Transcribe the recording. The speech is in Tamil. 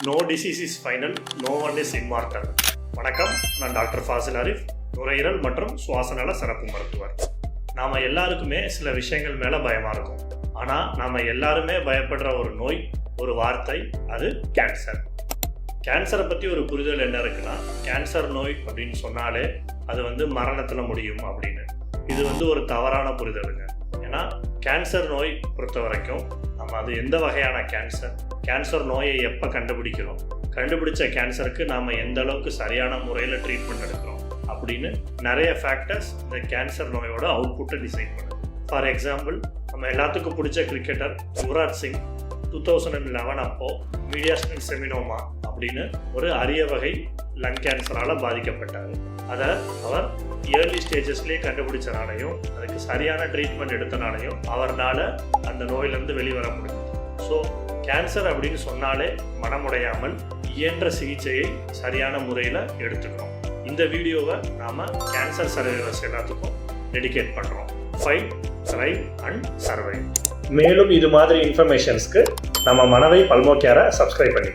No disease is final, no one is immortal. வணக்கம், நான் டாக்டர் ஃபாசில் ஆரிஃப், நுரையீரல் மற்றும் சுவாசநல சிறப்பு மருத்துவர். நாம் எல்லாருக்குமே சில விஷயங்கள் மேலே பயமாக இருக்கும். ஆனால் நாம் எல்லாருமே பயப்படுற ஒரு நோய், ஒரு வார்த்தை, அது கேன்சர். கேன்சரை பற்றி ஒரு புரிதல் என்ன இருக்குன்னா, கேன்சர் நோய் அப்படின்னு சொன்னாலே அது மரணத்தில் முடியும் அப்படின்னு. இது ஒரு தவறான புரிதலுங்க. ஏன்னா கேன்சர் நோய் பொறுத்த வரைக்கும் நம்ம அது எந்த வகையான கேன்சர் நோயை எப்போ கண்டுபிடிக்கிறோம், கண்டுபிடிச்ச கேன்சருக்கு நாம் எந்த அளவுக்கு சரியான முறையில் ட்ரீட்மெண்ட் எடுக்கிறோம் அப்படின்னு நிறைய ஃபேக்டர்ஸ் இந்த கேன்சர் நோயோட அவுட்புட்டை டிசைட் பண்ணுது. ஃபார் எக்ஸாம்பிள், நம்ம எல்லாத்துக்கும் பிடிச்ச கிரிக்கெட்டர் யுவராஜ் சிங் 2011 அப்போ மீடியாஸ்டின் செமினோமா அப்படின்னு ஒரு அரிய வகை லங் கேன்சரால் பாதிக்கப்பட்டார். அதை அவர் ஏர்லி ஸ்டேஜஸ்லேயே கண்டுபிடிச்சனாலையும் அதுக்கு சரியான ட்ரீட்மெண்ட் எடுத்தனாலையும் அவரால் அந்த நோயிலேருந்து வெளிவர முடியும். ஸோ கேன்சர் அப்படின்னு சொன்னாலே மனமுடையாமல் இயன்ற சிகிச்சையை சரியான முறையில் எடுத்துக்கணும். இந்த வீடியோவை நாம் கேன்சர் சர்வைவர்ஸ் எல்லாத்துக்கும் டெடிகேட் பண்ணுறோம். Fight, thrive and survive. மேலும் இது மாதிரி இன்ஃபர்மேஷன்ஸ்க்கு நம்ம மனவை பல்மோ கேரை சப்ஸ்கிரைப் பண்ணி